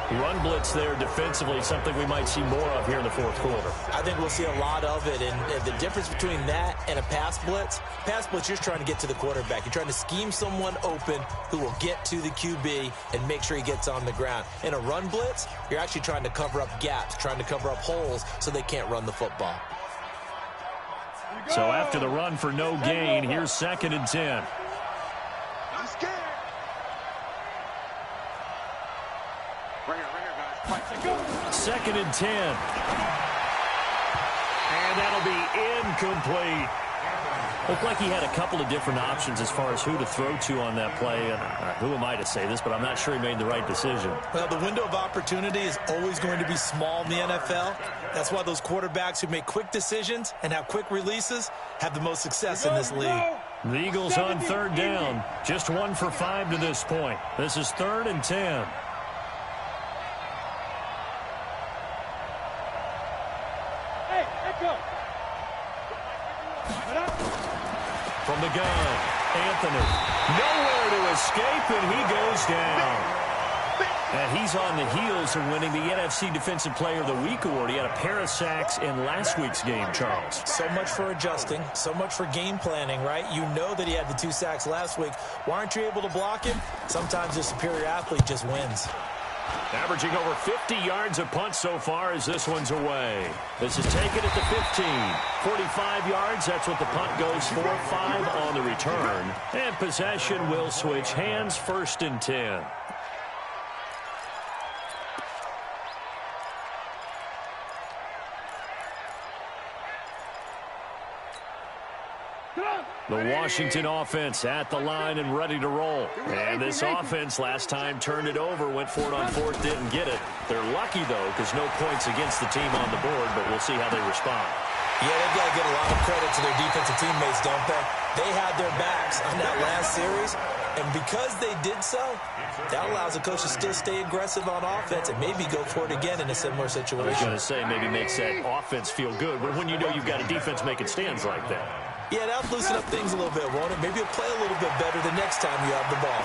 Run blitz there defensively, something we might see more of here in the 4th quarter. I think we'll see a lot of it, and the difference between that and a pass blitz, you're just trying to get to the quarterback. You're trying to scheme someone open who will get to the QB and make sure he gets on the ground. In a run blitz, you're actually trying to cover up gaps, trying to cover up holes so they can't run the football. So after the run for no gain, here's 2nd and 10. I'm scared. Right here, guys. 2nd and 10. And that'll be incomplete. Looked like he had a couple of different options as far as who to throw to on that play. And who am I to say this, but I'm not sure he made the right decision. Well, the window of opportunity is always going to be small in the NFL. That's why those quarterbacks who make quick decisions and have quick releases have the most success in this league. The Eagles on third down. Just 1 for 5 to this point. This is 3rd and 10. From the gun, Anthony. Nowhere to escape, and he goes down. And he's on the heels of winning the NFC Defensive Player of the Week award. He had a pair of sacks in last week's game, Charles. So much for adjusting, so much for game planning, right? You know that he had the 2 sacks last week. Why aren't you able to block him? Sometimes the superior athlete just wins. Averaging over 50 yards a punt so far as this one's away. This is taken at the 15. 45 yards, that's what the punt goes for. 5 on the return. And possession will switch hands, 1st and 10. The Washington offense at the line and ready to roll. And this offense last time turned it over, went for it on 4th, didn't get it. They're lucky, though, because no points against the team on the board, but we'll see how they respond. Yeah, they've got to give a lot of credit to their defensive teammates, don't they? They had their backs on that last series, and because they did so, that allows the coach to still stay aggressive on offense and maybe go for it again in a similar situation. I was going to say, maybe makes that offense feel good, but when you know you've got a defense making stands like that. Yeah, that'll loosen up things a little bit, won't it? Maybe you'll play a little bit better the next time you have the ball.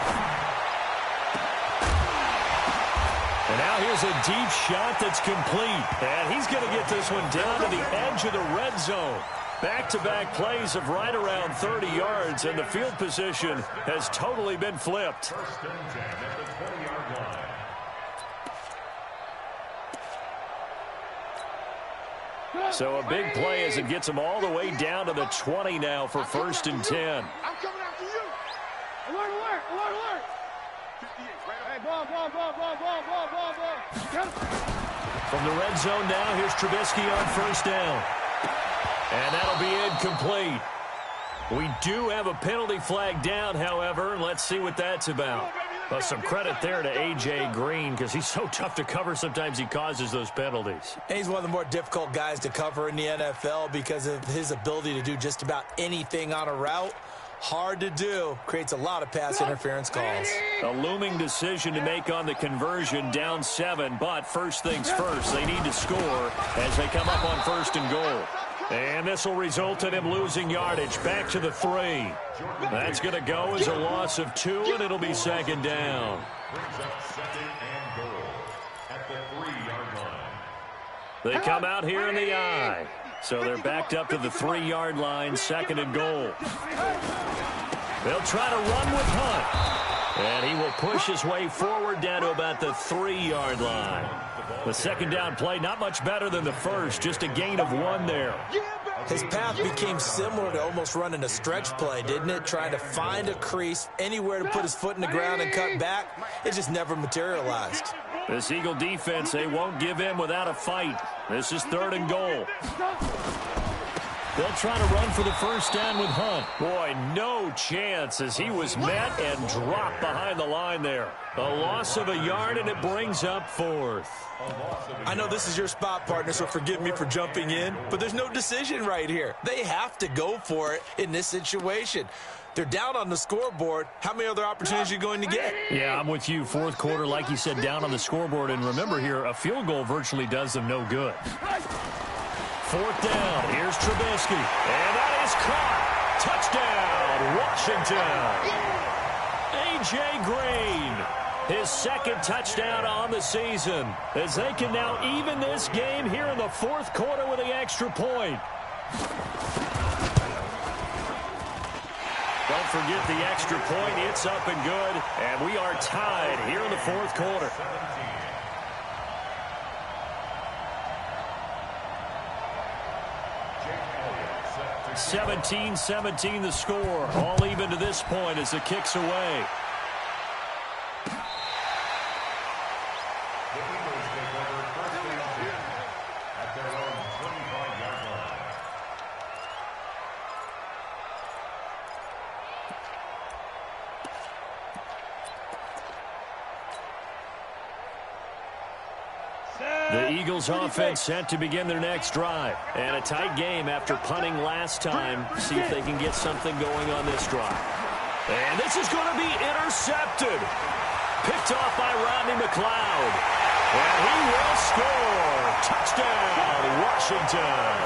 And now here's a deep shot that's complete. And he's going to get this one down to the edge of the red zone. Back-to-back plays of right around 30 yards, and the field position has totally been flipped. 1st and 10 at the 20-yard line. So a big play as it gets them all the way down to the 20 now for 1st and 10. I'm coming after you. Alert, alert, alert, alert. Hey, ball. Get him. From the red zone now, here's Trubisky on 1st down. And that'll be incomplete. We do have a penalty flag down, however, and let's see what that's about. Well, some credit there to A.J. Green because he's so tough to cover. Sometimes he causes those penalties. And he's one of the more difficult guys to cover in the NFL because of his ability to do just about anything on a route. Hard to do. Creates a lot of pass interference calls. A looming decision to make on the conversion, down 7. But first things first, they need to score as they come up on 1st and goal. And this will result in him losing yardage. Back to the 3. That's going to go as a loss of 2, and it'll be 2nd down. Brings up 2nd and goal at the 3-yard line. They come out here in the I. So they're backed up to the 3-yard line, 2nd and goal. They'll try to run with Hunt. And he will push his way forward down to about the 3-yard line. The 2nd down play, not much better than the first, just a gain of 1 there. His path became similar to almost running a stretch play, didn't it? Trying to find a crease, anywhere to put his foot in the ground and cut back. It just never materialized. This Eagle defense, they won't give in without a fight. This is 3rd and goal. They'll try to run for the 1st down with Hunt. Boy, no chance as he was met and dropped behind the line there. A loss of a yard, and it brings up 4th. I know this is your spot, partner, so forgive me for jumping in, but there's no decision right here. They have to go for it in this situation. They're down on the scoreboard. How many other opportunities are you going to get? Yeah, I'm with you. 4th quarter, like you said, down on the scoreboard. And remember here, a field goal virtually does them no good. 4th down. Here's Trubisky. And that is caught. Touchdown, Washington. A.J. Green. His 2nd touchdown on the season as they can now even this game here in the 4th quarter with the extra point. Don't forget the extra point. It's up and good. And we are tied here in the 4th quarter. 17-17 the score. All even to this point as the kick's away. The Eagles take over 1st and 10 at their own 25-yard line. The Eagles offense set to begin their next drive. And a tight game after punting last time. See if they can get something going on this drive. And this is going to be intercepted. Picked off by Rodney McLeod. And he will score. Touchdown, Washington.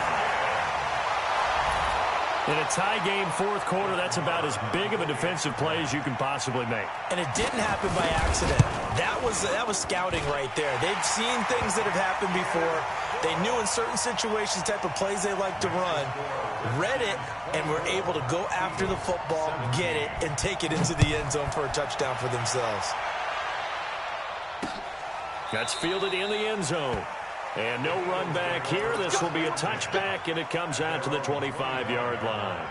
In a tie game fourth quarter, that's about as big of a defensive play as you can possibly make. And it didn't happen by accident. That was scouting right there. They've seen things that have happened before. They knew in certain situations the type of plays they like to run, read it, and were able to go after the football, get it, and take it into the end zone for a touchdown for themselves. That's fielded in the end zone. And no run back here. This will be a touchback, and it comes out to the 25-yard line.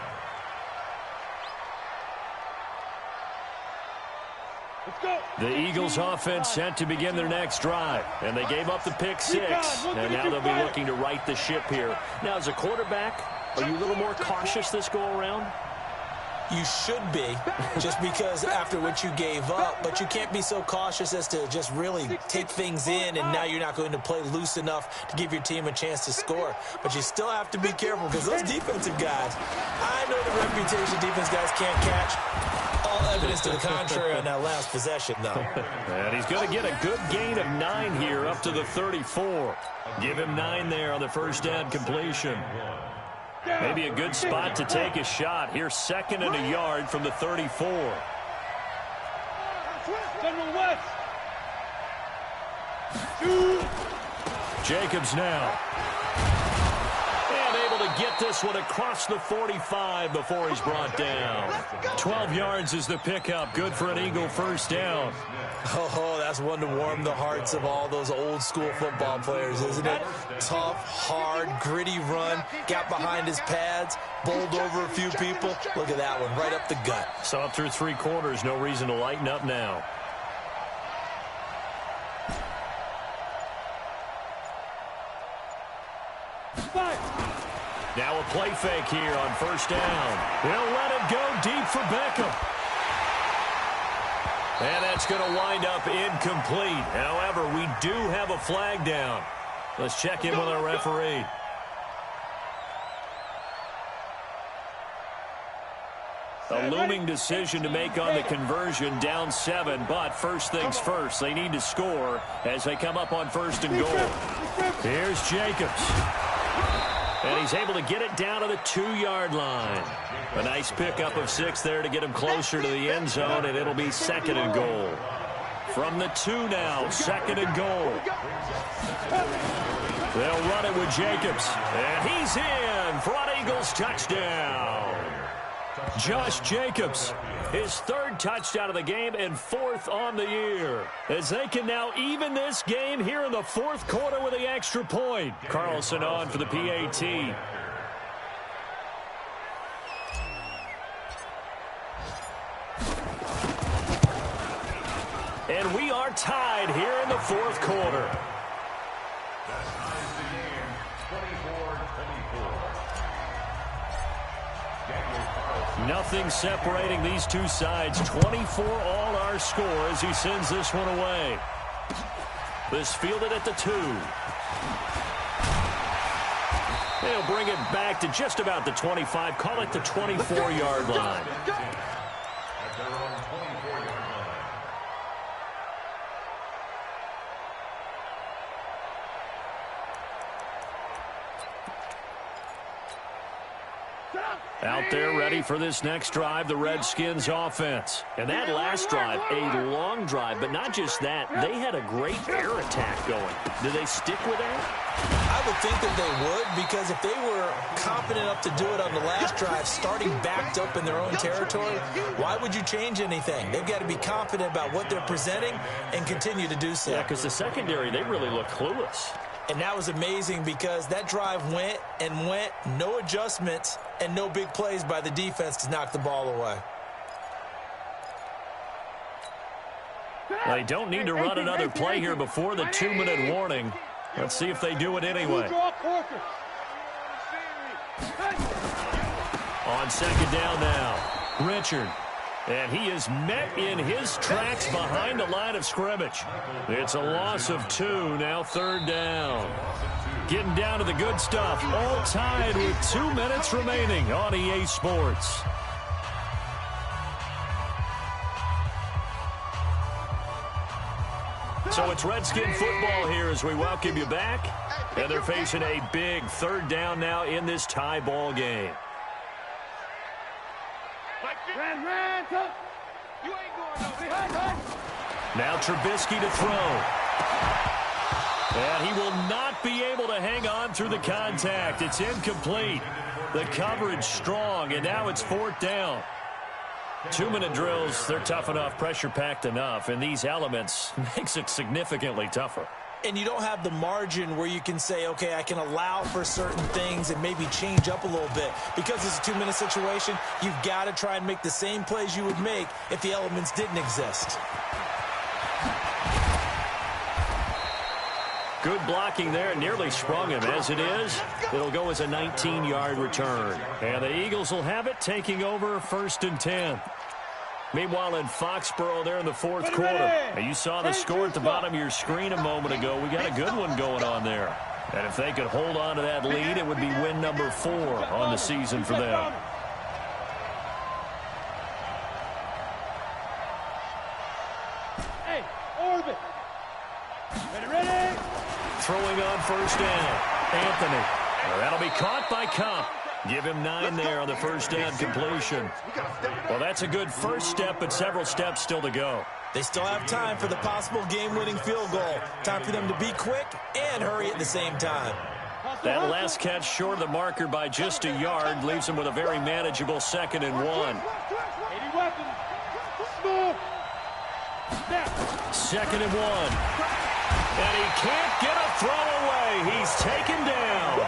Let's go. The Eagles offense set to begin their next drive. And they gave up the pick six. And now they'll be looking to right the ship here. Now, as a quarterback, are you a little more cautious this go-around? You should be, just because after what you gave up, but you can't be so cautious as to just really take things in, and now you're not going to play loose enough to give your team a chance to score. But you still have to be careful, because those defensive guys, I know the reputation defense guys can't catch. All evidence to the contrary on that last possession, though. And he's going to get a good gain of 9 here up to the 34. Give him 9 there on the first down completion. Maybe a good spot to take a shot. Here, 2nd and a yard from the 34. Jacobs now. And able to get this one across the 45 before he's brought down. 12 yards is the pickup. Good for an Eagle first down. Oh, that's one to warm the hearts of all those old school football players, isn't it? Tough, hard, gritty run. Got behind his pads, bowled over a few people. Look at that one, right up the gut. Saw through 3 quarters. No reason to lighten up now. Now a play fake here on first down. He'll let it go deep for Beckham. And that's going to wind up incomplete. However, we do have a flag down. Let's check in with our referee. A looming decision to make on the conversion, down 7. But first things first, they need to score as they come up on 1st and goal. Here's Jacobs. And he's able to get it down to the 2-yard line. A nice pickup of 6 there to get him closer to the end zone, and it'll be 2nd and goal. From the 2 now, 2nd and goal. They'll run it with Jacobs. And he's in for an Eagles touchdown. Josh Jacobs, his 3rd touchdown of the game and 4th on the year. As they can now even this game here in the 4th quarter with the extra point. Carlson on for the PAT. And we are tied here in the 4th quarter. Nothing separating these two sides. 24 all our score as he sends this one away. This fielded at the 2. They'll bring it back to just about the 25. Call it the 24-yard line. Out there ready for this next drive, the Redskins offense. And that last drive, a long drive, but not just that. They had a great air attack going. Do they stick with that? I would think that they would, because if they were confident enough to do it on the last drive, starting backed up in their own territory, why would you change anything? They've got to be confident about what they're presenting and continue to do so. Yeah, because the secondary, they really look clueless. And that was amazing because that drive went and went, no adjustments, and no big plays by the defense to knock the ball away. They don't need to run another play here before the 2-minute warning. Let's see if they do it anyway. On 2nd down now, Richard. And he is met in his tracks behind the line of scrimmage. It's a loss of 2, now 3rd down. Getting down to the good stuff, all tied with 2 minutes remaining on EA Sports. So it's Redskin football here as we welcome you back. And they're facing a big 3rd down now in this tie ball game. You ain't going nowhere. Now Trubisky to throw. And he will not be able to hang on through the contact. It's incomplete. The coverage strong, and now it's 4th down. 2-minute drills, they're tough enough, pressure-packed enough, and these elements makes it significantly tougher. And you don't have the margin where you can say, okay, I can allow for certain things and maybe change up a little bit. Because it's a 2-minute situation, you've got to try and make the same plays you would make if the elements didn't exist. Good blocking there, nearly sprung him. As it is, it'll go as a 19-yard return. And the Eagles will have it, taking over 1st and 10. Meanwhile, in Foxborough there in the 4th quarter. Now, you saw the score at the bottom of your screen a moment ago. We got a good one going on there. And if they could hold on to that lead, it would be win number 4 on the season for them. Hey, orbit. Ready. Throwing on 1st down. Anthony. Well, that'll be caught by KOM. Give him 9 there on the 1st down completion. Well, that's a good first step, but several steps still to go. They still have time for the possible game-winning field goal. Time for them to be quick and hurry at the same time. That last catch short of the marker by just a yard leaves him with a very manageable 2nd and 1. 80 weapons. Smooth. Snap. 2nd and 1. And he can't get a throw away. He's taken down.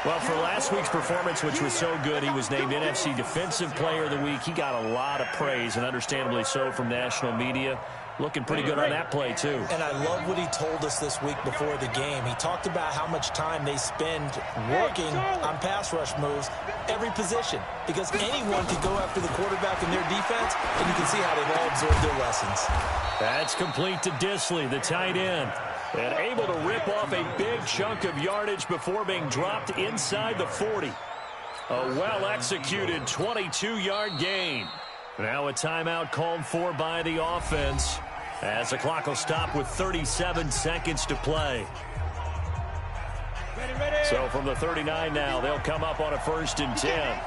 Well, for last week's performance, which was so good, he was named NFC Defensive Player of the Week. He got a lot of praise, and understandably so, from national media. Looking pretty good on that play, too. And I love what he told us this week before the game. He talked about how much time they spend working on pass rush moves, every position, because anyone could go after the quarterback in their defense, and you can see how they've all absorbed their lessons. That's complete to Disley, the tight end. And able to rip off a big chunk of yardage before being dropped inside the 40. A well-executed 22-yard gain. Now a timeout called for by the offense as the clock will stop with 37 seconds to play. Ready. So from the 39 now, they'll come up on a 1st and 10.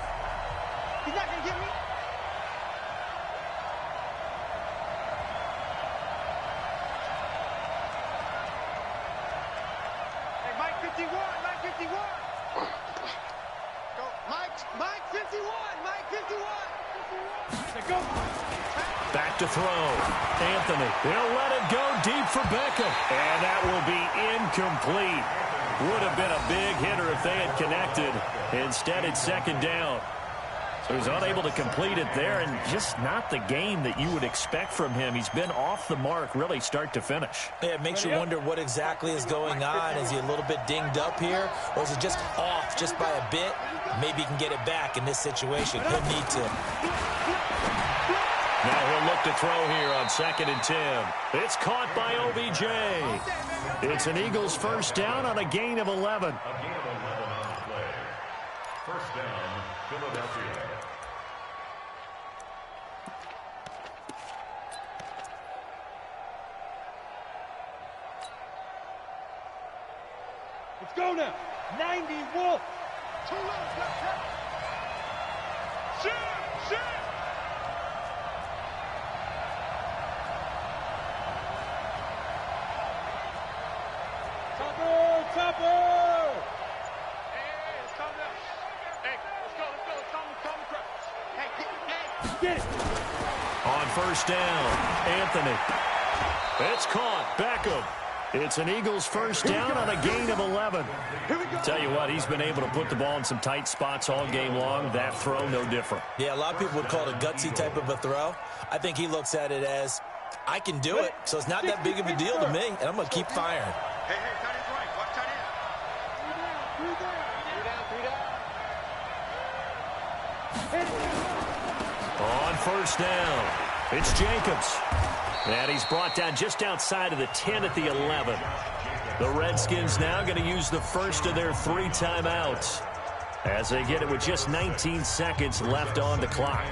He's not going to get me. Hey, Mike 51, Mike 51. Go, Mike 51, Mike 51. Go. Back to throw. Anthony. He'll let it go deep for Beckham. And that will be incomplete. Would have been a big hitter if they had connected. Instead, it's 2nd down. So he's unable to complete it there, and just not the game that you would expect from him. He's been off the mark, really, start to finish. Yeah, it makes you wonder what exactly is going on. Is he a little bit dinged up here, or is it just off just by a bit? Maybe he can get it back in this situation. He'll need to. Now he'll look to throw here on 2nd and 10. It's caught by OBJ. It's an Eagles 1st down on a gain of 11. A gain of 11 on the play. 1st down, Philadelphia. Let's go now. 90 Wolf. 2 left, left. Shoot. Topper. Hey, it's coming up. Hey, let's go. It's coming across. Hey, Get it. On 1st down, Anthony. It's caught. Beckham. It's an Eagles 1st down on a gain of 11. Tell you what, he's been able to put the ball in some tight spots all game long. That throw, no different. Yeah, a lot of people would call it a gutsy type of a throw. I think he looks at it as, I can do it, so it's not that big of a deal to me, and I'm going to keep firing. Hey, tight end's right. Watch tight end. 3 down. On first down, it's Jacobs. And he's brought down just outside of the 10 at the 11. The Redskins now going to use the first of their 3 timeouts as they get it with just 19 seconds left on the clock.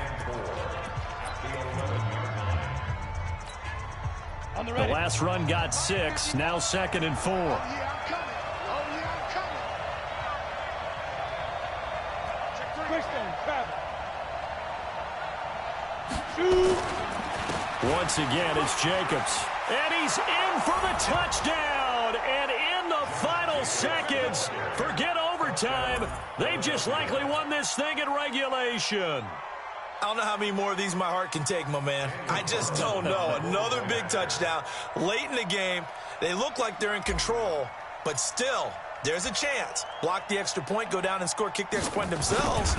The last run got 6, now 2nd and 4. Oh, yeah, I'm coming. Oh, yeah, I'm coming. Check 3. Shoot. Once again, it's Jacobs. And he's in for the touchdown. And in the final seconds, forget overtime. They've just likely won this thing in regulation. I don't know how many more of these my heart can take, my man. I just don't know. Another big touchdown late in the game. They look like they're in control, but still, there's a chance. Block the extra point, go down and score, kick the extra point themselves.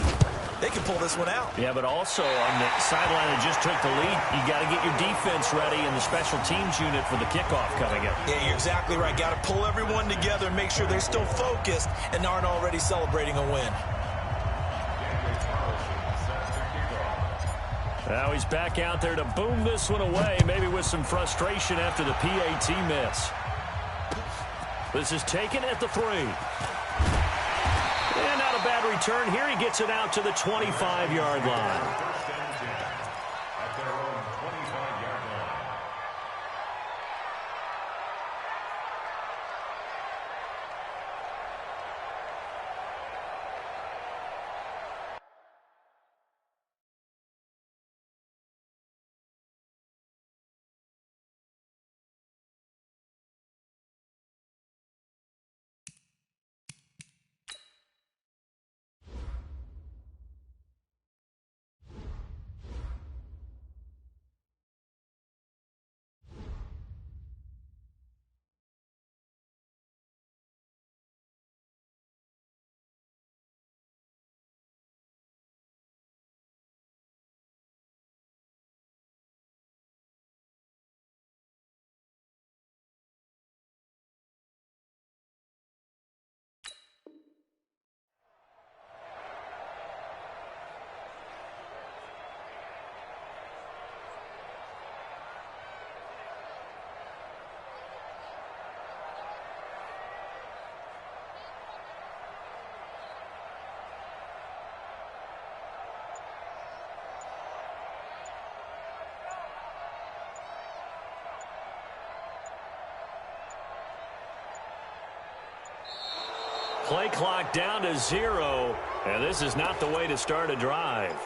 They can pull this one out. Yeah, but also on the sideline that just took the lead, you got to get your defense ready and the special teams unit for the kickoff coming up. Yeah, you're exactly right. Got to pull everyone together and make sure they're still focused and aren't already celebrating a win. Now he's back out there to boom this one away, maybe with some frustration after the PAT miss. This is taken at the 3. And not a bad return here. He gets it out to the 25-yard line. Play clock down to 0, and this is not the way to start a drive.